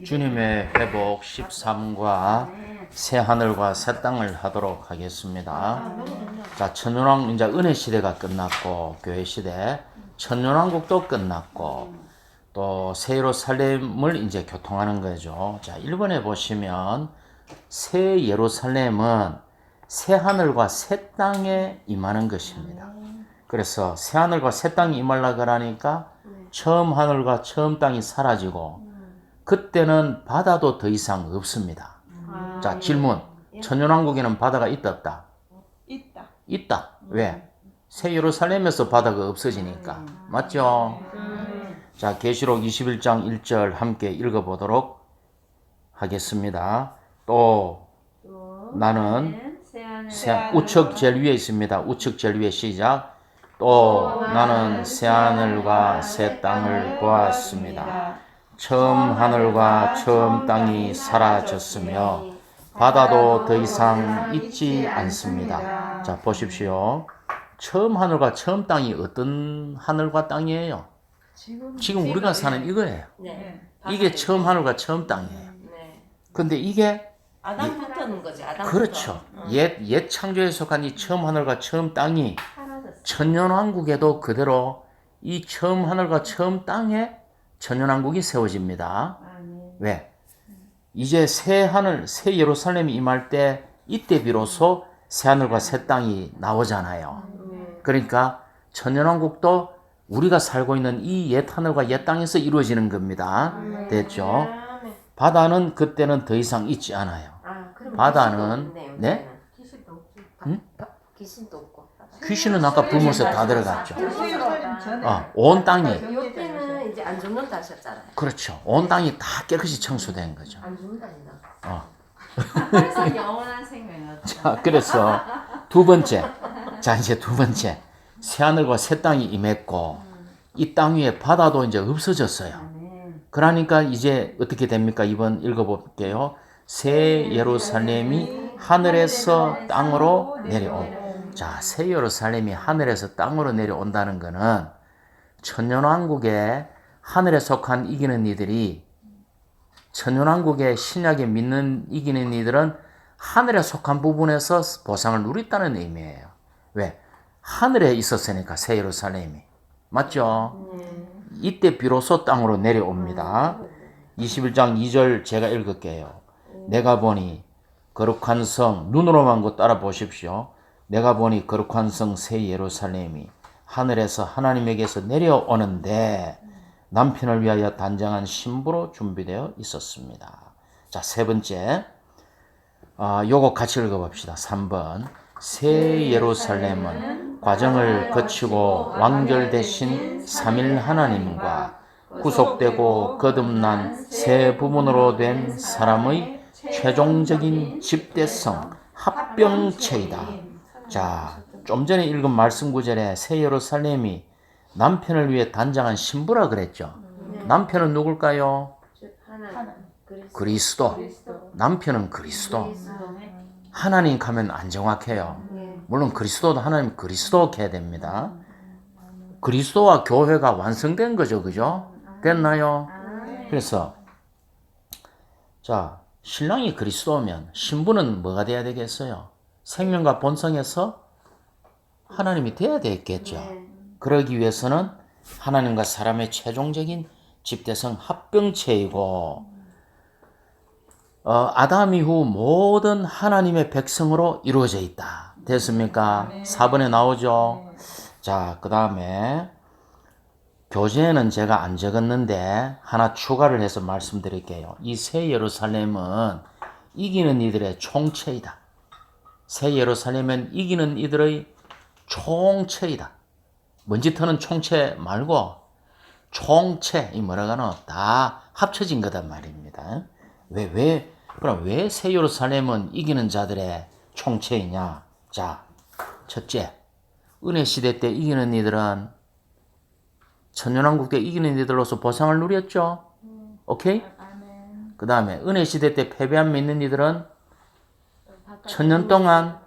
주님의 회복 13과 새 하늘과 새 땅을 하도록 하겠습니다. 자, 천년왕 이제 은혜 시대가 끝났고 교회 시대 천년왕국도 끝났고 또 새 예루살렘을 이제 교통하는 거죠. 자, 1번에 보시면 새 예루살렘은 새 하늘과 새 땅에 임하는 것입니다. 그래서 새 하늘과 새 땅이 임하려고 하니까 처음 하늘과 처음 땅이 사라지고 그때는 바다도 더 이상 없습니다. 자, 질문. 천년왕국에는 바다가 있다 없다? 있다. 있다. 왜? 새 예루살렘에서 바다가 없어지니까. 맞죠? 자, 계시록 21장 1절 함께 읽어보도록 하겠습니다. 또 나는 우측 제일 위에 있습니다. 우측 제일 위에 시작. 또 나는 새 하늘과 새 땅을 보았습니다. 처음 하늘과 처음 땅이 사라졌으며 바다도 더 이상 있지 않습니다. 자, 보십시오. 처음 하늘과 처음 땅이 어떤 하늘과 땅이에요? 지금 우리가 사는 이거예요. 이게 처음 하늘과 처음 땅이에요. 근데 이게 아담부터는 거지. 아담부터. 그렇죠. 옛 창조에 속한 이 처음 하늘과 처음 땅이 천년왕국에도 그대로 이 처음 하늘과 처음 땅에 천년왕국이 세워집니다. 왜? 이제 새 하늘, 새 예루살렘이 임할 때 이때 비로소 새 하늘과 새 땅이 나오잖아요. 그러니까 천년왕국도 우리가 살고 있는 이 옛 하늘과 옛 땅에서 이루어지는 겁니다. 됐죠? 바다는 그때는 더 이상 있지 않아요. 바다는 네? 귀신도 없고. 응? 귀신도 없고. 귀신은 아까 불못에 다 들어갔죠. 전에 온 땅이 요때는 이제 안 죽는다 하셨잖아요. 그렇죠. 온 땅이 다 깨끗이 청소된 거죠. 안 죽는다니까. 그래서 영원한 생명이었죠. 자, 그래서 두 번째. 자, 이제 두 번째. 새 하늘과 새 땅이 임했고 이 땅 위에 바다도 이제 없어졌어요. 그러니까 이제 어떻게 됩니까? 이번 읽어볼게요. 새 예루살렘이 하늘에서 땅으로 내려오. 자, 새 예루살렘이 하늘에서 땅으로 내려온다는 것은 천년왕국에 하늘에 속한 이기는 이들이 천년왕국의 신약에 믿는 이기는 이들은 하늘에 속한 부분에서 보상을 누렸다는 의미예요. 왜? 하늘에 있었으니까 새 예루살렘이. 맞죠? 이때 비로소 땅으로 내려옵니다. 21장 2절 제가 읽을게요. 내가 보니 거룩한 성, 눈으로만 그 따라 보십시오. 내가 보니 거룩한 성 새 예루살렘이 하늘에서 하나님에게서 내려오는데 남편을 위하여 단장한 신부로 준비되어 있었습니다. 자, 세 번째. 요거 같이 읽어봅시다. 3번. 새 예루살렘은 과정을 거치고 완결되신 삼일 하나님과 구속되고 거듭난 새 부분으로 된 사람의 최종적인 집대성 합병체이다. 자, 좀 전에 읽은 말씀 구절에 새 예루살렘이 남편을 위해 단장한 신부라 그랬죠. 남편은 누굴까요? 그리스도. 남편은 그리스도. 하나님 가면 안 정확해요. 물론 그리스도도 하나님 그리스도 해야 됩니다. 그리스도와 교회가 완성된 거죠. 그죠? 됐나요? 그래서 자, 신랑이 그리스도면 신부는 뭐가 돼야 되겠어요? 생명과 본성에서 하나님이 돼야 되겠죠. 그러기 위해서는 하나님과 사람의 최종적인 집대성 합병체이고 아담 이후 모든 하나님의 백성으로 이루어져 있다. 됐습니까? 4번에 나오죠. 자, 그 다음에 교재에는 제가 안 적었는데 하나 추가를 해서 말씀드릴게요. 이 새 예루살렘은 이기는 이들의 총체이다. 새 예루살렘은 이기는 이들의 총체이다. 먼지 터는 총체 말고 총체, 이 뭐라고는 다 합쳐진 거단 말입니다. 그럼 왜 새 예루살렘은 이기는 자들의 총체이냐? 자, 첫째, 은혜 시대 때 이기는 이들은 천년왕국 때 이기는 이들로서 보상을 누렸죠. 오케이? 그 다음에 은혜 시대 때 패배한 믿는 이들은 천년 동안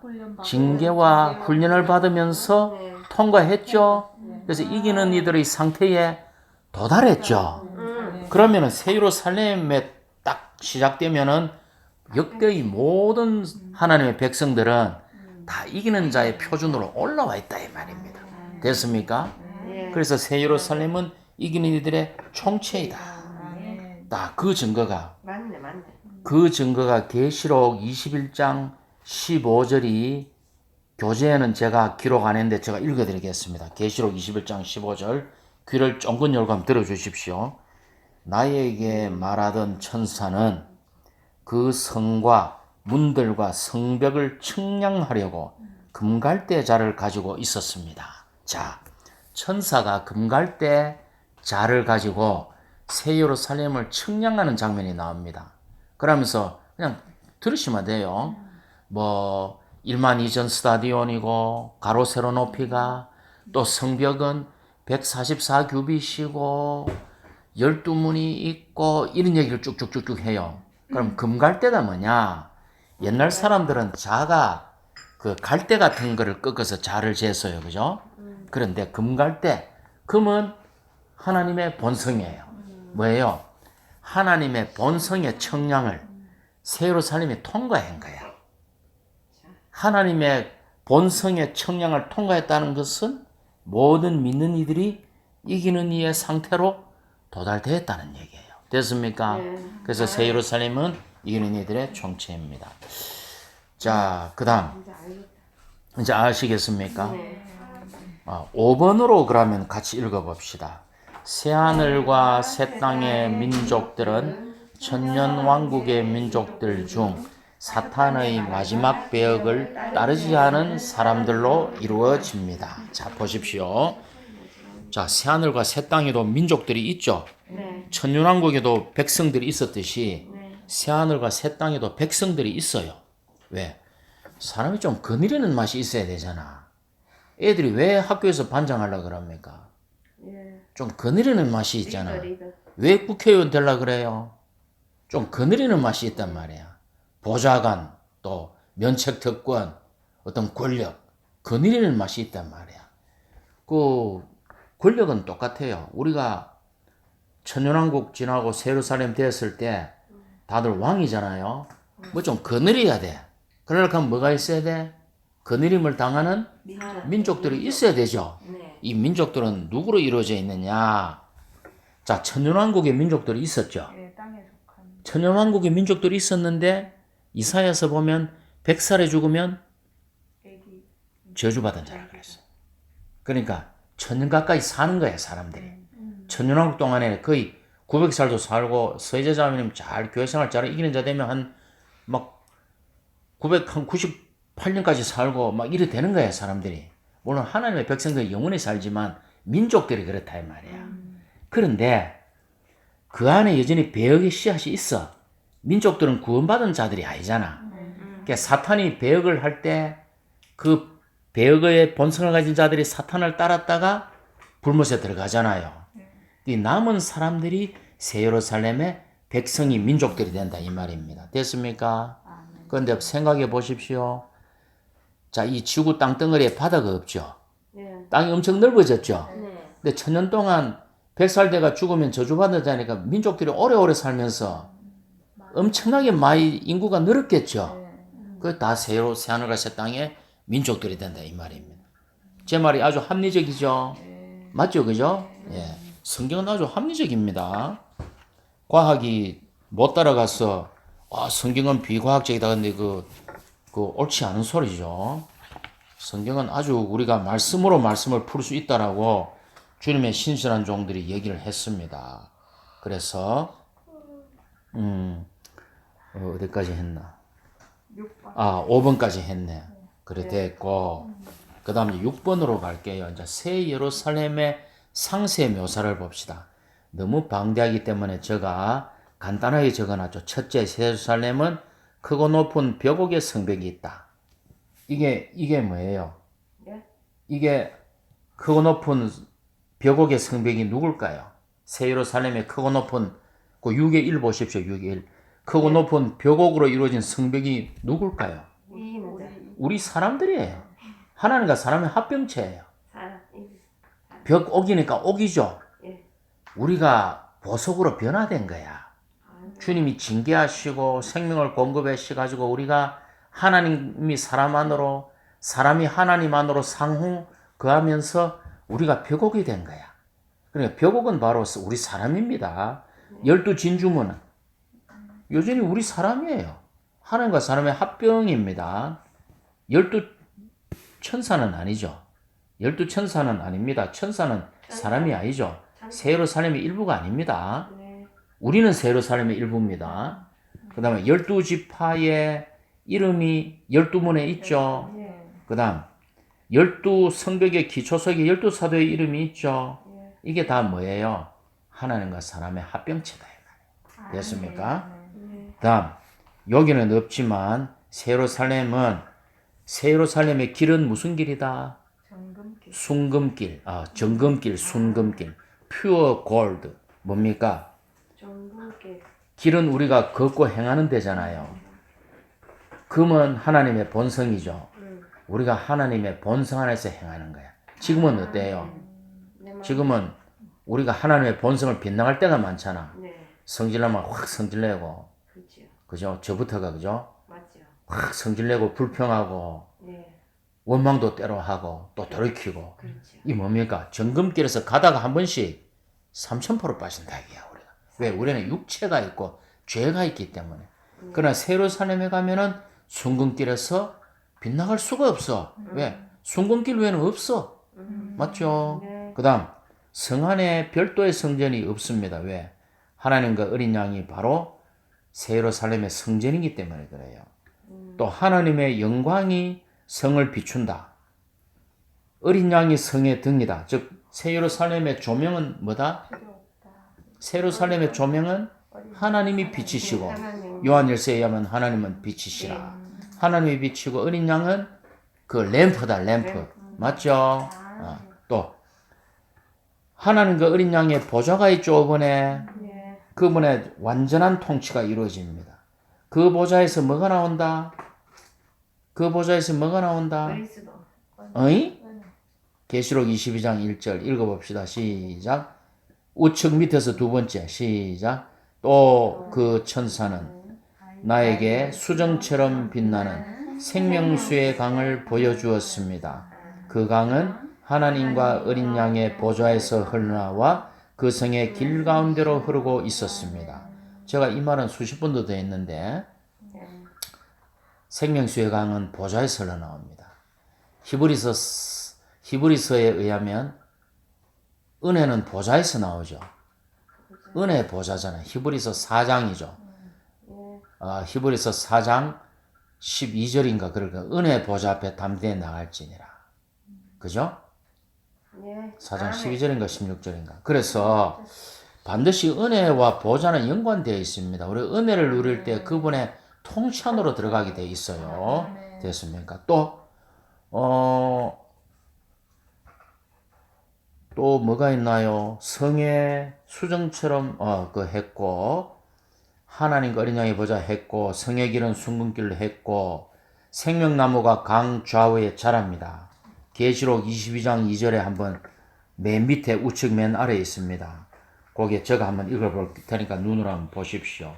징계와 훈련을 받으면서 통과했죠. 그래서 이기는 이들의 상태에 도달했죠. 그러면은 새 예루살렘에 딱 시작되면은 역대의 모든 하나님의 백성들은 다 이기는 자의 표준으로 올라와 있다 이 말입니다. 됐습니까? 예. 그래서 새 예루살렘은 이기는 이들의 총체이다. 아멘. 딱 그 증거가 맞네, 맞네. 계시록 21장 15절이 교재에는 제가 기록 안 했는데 제가 읽어드리겠습니다. 계시록 21장 15절 귀를 쫑긋 열고 한번 들어주십시오. 나에게 말하던 천사는 그 성과 문들과 성벽을 측량하려고 금갈대 자를 가지고 있었습니다. 자, 천사가 금갈대 자를 가지고 새 예루살렘을 측량하는 장면이 나옵니다. 그러면서 그냥 들으시면 돼요. 뭐 1만 2천 스타디온이고 가로 세로 높이가 또 성벽은 144규빗이고 12문이 있고 이런 얘기를 쭉쭉쭉쭉 해요. 그럼 금갈대가 뭐냐? 옛날 사람들은 자가 그 갈대 같은 거를 꺾어서 자를 쟀어요. 그죠? 그런데 금갈대, 금은 하나님의 본성이에요. 뭐예요? 하나님의 본성의 청량을 새 예루살렘이 통과한 거야. 하나님의 본성의 청량을 통과했다는 것은 모든 믿는 이들이 이기는 이의 상태로 도달되었다는 얘기예요. 됐습니까? 그래서 새 예루살렘은 이기는 이들의 총체입니다. 자, 그 다음 이제 아시겠습니까? 5번으로 그러면 같이 읽어봅시다. 새하늘과 새 땅의 민족들은 천년왕국의 민족들 중 사탄의 마지막 배역을 따르지 않은 사람들로 이루어집니다. 자, 보십시오. 자, 새하늘과 새 땅에도 민족들이 있죠. 네. 천년왕국에도 백성들이 있었듯이 새하늘과 새 땅에도 백성들이 있어요. 왜? 사람이 좀 거느리는 맛이 있어야 되잖아. 애들이 왜 학교에서 반장하려고 그럽니까? 좀 거느리는 맛이 있잖아. 왜 국회의원 되려고 그래요? 좀 거느리는 맛이 있단 말이야. 보좌관, 또 면책특권, 어떤 권력, 거느리는 맛이 있단 말이야. 그 권력은 똑같아요. 우리가 천년왕국 지나고 새 예루살렘 되었을 때 다들 왕이잖아요. 뭐 좀 거느려야 돼. 그러려면 뭐가 있어야 돼? 거느림을 당하는 민족들이 있어야 되죠. 네. 이 민족들은 누구로 이루어져 있느냐? 자, 천년왕국의 민족들이 있었죠. 예, 땅에 속한 천년왕국의 민족들이 있었는데 이사야서 보면 100살에 죽으면 애기. 저주받은 자라 그랬어요. 그러니까 천년 가까이 사는 거예요, 사람들이. 천년왕국 동안에 거의 900살도 살고 서혜자자매님 잘 교회생활 잘 이기는 자 되면 한 98년까지 살고 막 이래 되는 거예요, 사람들이. 물론 하나님의 백성들이 영원히 살지만 민족들이 그렇다 이 말이야. 그런데 그 안에 여전히 배역의 씨앗이 있어. 민족들은 구원받은 자들이 아니잖아. 그러니까 사탄이 배역을 할 때 그 배역의 본성을 가진 자들이 사탄을 따랐다가 불못에 들어가잖아요. 이 남은 사람들이 새 예루살렘의 백성이 민족들이 된다 이 말입니다. 됐습니까? 그런데 생각해 보십시오. 자, 이 지구 땅덩어리에 바다가 없죠. 네. 땅이 엄청 넓어졌죠. 네. 근데 천년 동안 100살 돼가 죽으면 저주받는 자니까 민족들이 오래오래 살면서 엄청나게 많이 인구가 늘었겠죠. 그 다 새하늘과 새 땅의 민족들이 된다 이 말입니다. 제 말이 아주 합리적이죠. 맞죠, 그죠? 예. 성경은 아주 합리적입니다. 과학이 못 따라가서 성경은 비과학적이다 근데 그 옳지 않은 소리죠. 성경은 아주 우리가 말씀으로 말씀을 풀 수 있다라고 주님의 신실한 종들이 얘기를 했습니다. 그래서 어디까지 했나? 6번. 5번까지 했네. 그래 됐고 그 다음에 6번으로 갈게요. 이제 새 예루살렘의 상세 묘사를 봅시다. 너무 방대하기 때문에 제가 간단하게 적어놨죠. 첫째, 새 예루살렘은 크고 높은 벽옥의 성벽이 있다. 이게 뭐예요? 예? 이게 크고 높은 벽옥의 성벽이 누굴까요? 새 예루살렘의 크고 높은 그 6의 1 보십시오. 6의 1. 크고 높은 벽옥으로 이루어진 성벽이 누굴까요? 이기는 자. 우리 사람들이에요. 하나님과 사람의 합병체예요. 사람. 벽옥이니까 옥이죠. 예. 우리가 보석으로 변화된 거야. 주님이 징계하시고 생명을 공급하셔가지고 우리가 하나님이 사람 안으로 사람이 하나님 안으로 상호 거하면서 우리가 벽옥이 된 거야. 그러니까 벽옥은 바로 우리 사람입니다. 12진주문은 여전히 우리 사람이에요. 하나님과 사람의 합병입니다. 12천사는 아니죠. 12천사는 아닙니다. 천사는 사람이 아니죠. 새 예루살렘의 일부가 아닙니다. 네. 우리는 새 예루살렘의 일부입니다. 그 다음에 12지파의 이름이 12문에 있죠. 네. 그 다음 12성벽의 기초석에 12사도의 이름이 있죠. 이게 다 뭐예요? 하나님과 사람의 합병체다. 됐습니까? 네. 다음 여기는 없지만 새 예루살렘의 길은 무슨 길이다? 정금길. 순금길, 정금길, 순금길, 퓨어 골드. 뭡니까? 정금길. 길은 우리가 걷고 행하는 데잖아요. 금은 하나님의 본성이죠. 우리가 하나님의 본성 안에서 행하는 거야. 지금은 어때요? 지금은 우리가 하나님의 본성을 빗나갈 때가 많잖아. 네. 성질나면 확 성질내고, 그렇죠. 그죠? 저부터가 그죠? 맞죠. 확 성질내고 불평하고 네. 원망도 때로 하고 또 돌이키고. 그렇죠. 이 뭡니까? 정금길에서 가다가 한 번씩 3000% 빠진다 이야 우리가. 왜? 우리는 육체가 있고 죄가 있기 때문에. 그러나 새 예루살렘에 가면은 순금길에서 빗나갈 수가 없어. 왜? 순금길 외에는 없어. 맞죠? 네. 그 다음 성 안에 별도의 성전이 없습니다. 왜? 하나님과 어린 양이 바로 새 예루살렘의 성전이기 때문에 그래요. 또 하나님의 영광이 성을 비춘다. 어린 양이 성의 등이다. 즉 새 예루살렘의 조명은 뭐다? 필요 없다. 새 예루살렘의 조명은 하나님이 빛이시고 하나님. 요한일서에 의하면 하나님은 빛이시라. 하나님이 빛이고 어린 양은 그 램프다. 램프. 맞죠? 또 하나님과 어린 양의 보좌가 있죠. 이번에 네. 그분의 완전한 통치가 이루어집니다. 그 보좌에서 뭐가 나온다? 그 보좌에서 뭐가 나온다? 그리스도. 어이? 계시록 22장 1절 읽어봅시다. 시작. 우측 밑에서 두 번째. 시작. 또 그 천사는 나에게 수정처럼 빛나는 생명수의 강을 보여주었습니다. 그 강은 하나님과 어린 양의 보좌에서 흘러나와 그 성의 길 가운데로 흐르고 있었습니다. 제가 이 말은 수십 번도 더 했는데 생명수의 강은 보좌에서 흘러나옵니다. 히브리서에 의하면 은혜는 보좌에서 나오죠. 은혜 보좌잖아요. 히브리서 4장이죠. 히브리서 4장 12절인가 그러니까 은혜 보좌 앞에 담대히 나갈지니라. 그죠? 네. 4장 12절인가 16절인가. 그래서 반드시 은혜와 보좌는 연관되어 있습니다. 우리 은혜를 누릴 때 그분의 통치 안으로 들어가게 되어 있어요. 됐습니까? 또 뭐가 있나요? 성의 수정처럼 했고 하나님과 어린 양의 보좌 했고 성의 길은 순금길로 했고 생명나무가 강 좌우에 자랍니다. 계시록 22장 2절에 한번 맨 밑에 우측 맨 아래에 있습니다. 거기에 제가 한번 읽어볼 테니까 눈으로 한번 보십시오.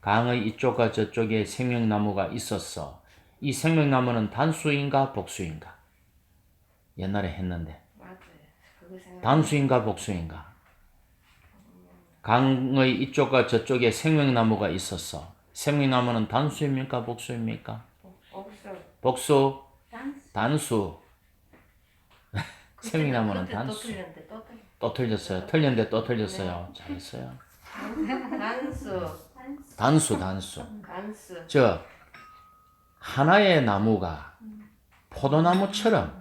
강의 이쪽과 저쪽에 생명나무가 있었어. 이 생명나무는 단수인가 복수인가? 옛날에 했는데 맞아요. 그거 생각. 단수인가 복수인가? 강의 이쪽과 저쪽에 생명나무가 있었어. 생명나무는 단수입니까 복수입니까? 없어. 복수, 댄스. 단수. 생명나무는 또 단수. 틀렸는데 또 틀려. 또 틀렸어요. 틀렸는데 또 틀렸어요. 잘했어요. 단수. 단수. 간수. 저 하나의 나무가 포도나무처럼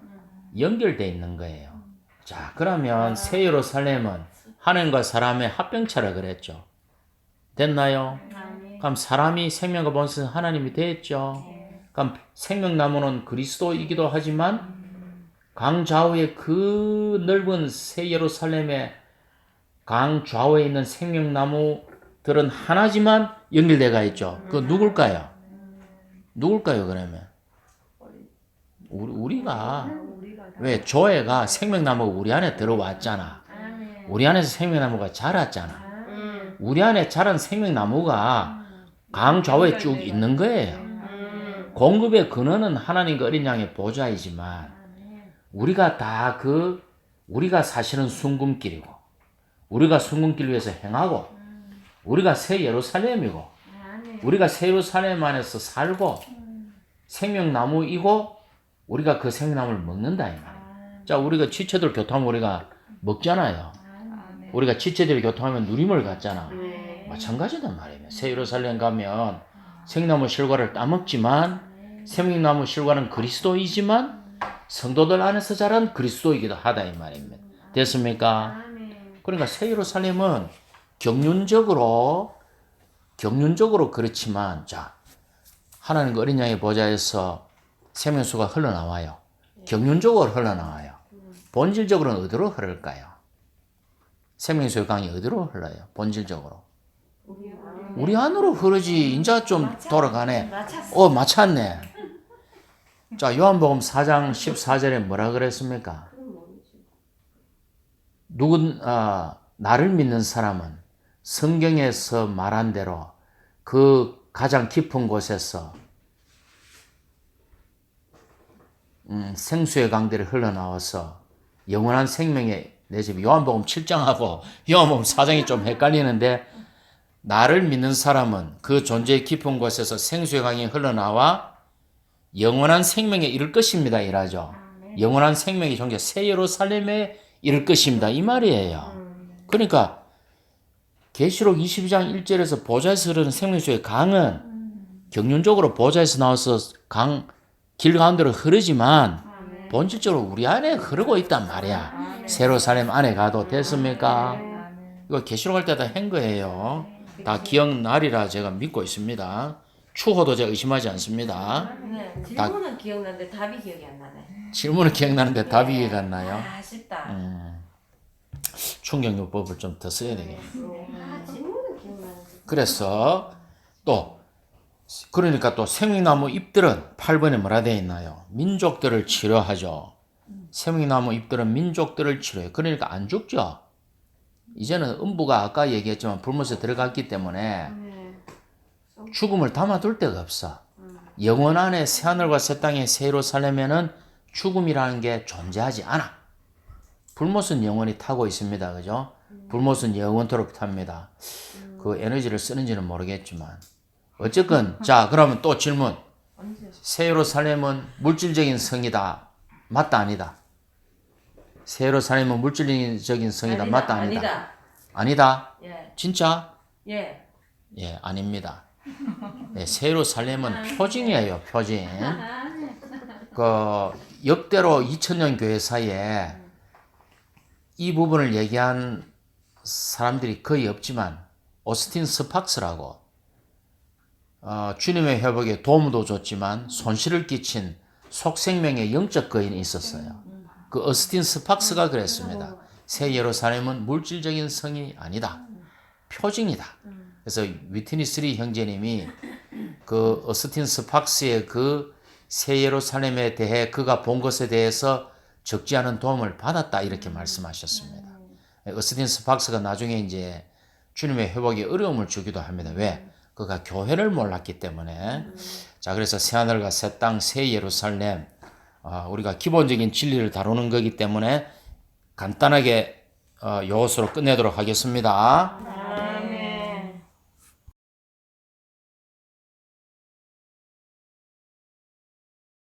연결되어 있는 거예요. 자, 그러면 새 예루살렘은 하나님과 사람의 합병체라 그랬죠. 됐나요? 그럼 사람이 생명과 본성 하나님이 됐죠. 그럼 생명나무는 그리스도이기도 하지만 강 좌우에 그 넓은 새 예루살렘의 강 좌우에 있는 생명나무들은 하나지만 연결되어 있죠. 그 누굴까요? 누굴까요, 그러면? 우리가. 왜? 조회가 생명나무가 우리 안에 들어왔잖아. 우리 안에서 생명나무가 자랐잖아. 우리 안에 자란 생명나무가 강 좌우에 쭉 있는 거예요. 공급의 근원은 하나님과 어린 양의 보좌이지만 우리가 다 우리가 사실은 순금길이고 우리가 순금길 위에서 행하고 우리가 새 예루살렘이고 우리가 새 예루살렘 안에서 살고 생명나무이고 우리가 그 생명나무를 먹는다 이 말이에요. 자, 우리가 지체들 교통하면 우리가 먹잖아요. 우리가 지체들이 교통하면 누림을 갖잖아. 마찬가지단 말이에요. 새 예루살렘 가면 생명나무 실과를 따먹지만 생명나무 실과는 그리스도이지만 성도들 안에서 자란 그리스도이기도 하다 이 말입니다. 됐습니까? 그러니까 새 예루살렘은 경륜적으로 그렇지만 자, 하나님과 어린 양의 보좌에서 생명수가 흘러나와요. 경륜적으로 흘러나와요. 본질적으로는 어디로 흐를까요? 생명수의 강이 어디로 흘러요? 본질적으로. 우리 안으로 흐르지. 인자 좀 돌아가네. 맞췄네. 자, 요한복음 4장 14절에 뭐라 그랬습니까? 나를 믿는 사람은 성경에서 말한 대로 그 가장 깊은 곳에서 생수의 강들이 흘러나와서 영원한 생명에 내 집 요한복음 7장하고 요한복음 4장이 좀 헷갈리는데 나를 믿는 사람은 그 존재의 깊은 곳에서 생수의 강이 흘러나와 영원한 생명에 이를 것입니다. 이라죠. 영원한 생명이 존재 새 예루살렘에 이를 것입니다. 이 말이에요. 그러니까 계시록 22장 1절에서 보좌에서 흐르는 생명수의 강은 경륜적으로 보좌에서 나와서 길 가운데로 흐르지만 본질적으로 우리 안에 흐르고 있단 말이야. 새 예루살렘 안에 가도 됐습니까? 이거 계시록 할 때 다 한 거예요. 다 기억나리라 제가 믿고 있습니다. 추호도 제가 의심하지 않습니다. 질문은 기억나는데 답이 기억이 안 나네. 질문은 기억나는데 답이 기억 안 나요? 아쉽다. 충격요법을 좀 더 써야 되겠네. 질문은 기억나는데. 그래서 그러니까 또 생명나무 잎들은 8번에 뭐라 되어 있나요? 민족들을 치료하죠. 생명나무 잎들은 민족들을 치료해요. 그러니까 안 죽죠. 이제는 음부가 아까 얘기했지만 불못에 들어갔기 때문에 죽음을 담아둘 데가 없어. 영원 안에 새하늘과 새 땅의 새 예루살렘에는 죽음이라는 게 존재하지 않아. 불못은 영원히 타고 있습니다. 그죠? 불못은 영원토록 탑니다. 그 에너지를 쓰는지는 모르겠지만 어쨌건 자, 그러면 또 질문. 새 예루살렘은 물질적인 성이다. 맞다 아니다? 새 예루살렘은 물질적인 성이다. 맞다 아니다? 아니다? 예. 진짜? 예. 예, 아닙니다. 네, 새 예루살렘은 표징이에요. 표징. 역대로 2000년 교회 사이에 이 부분을 얘기한 사람들이 거의 없지만 오스틴 스팍스라고 주님의 회복에 도움도 줬지만 손실을 끼친 속생명의 영적 거인이 있었어요. 그 오스틴 스팍스가 그랬습니다. 새 예루살렘은 물질적인 성이 아니다. 표징이다. 그래서 위트니스리 형제님이 그 오스틴 스팍스의 그 새 예루살렘에 대해 그가 본 것에 대해서 적지 않은 도움을 받았다 이렇게 말씀하셨습니다. 오스틴 스팍스가 나중에 이제 주님의 회복에 어려움을 주기도 합니다. 왜? 그가 교회를 몰랐기 때문에. 자, 그래서 새하늘과 새 땅, 새 예루살렘 우리가 기본적인 진리를 다루는 거기 때문에 간단하게 요것으로 끝내도록 하겠습니다.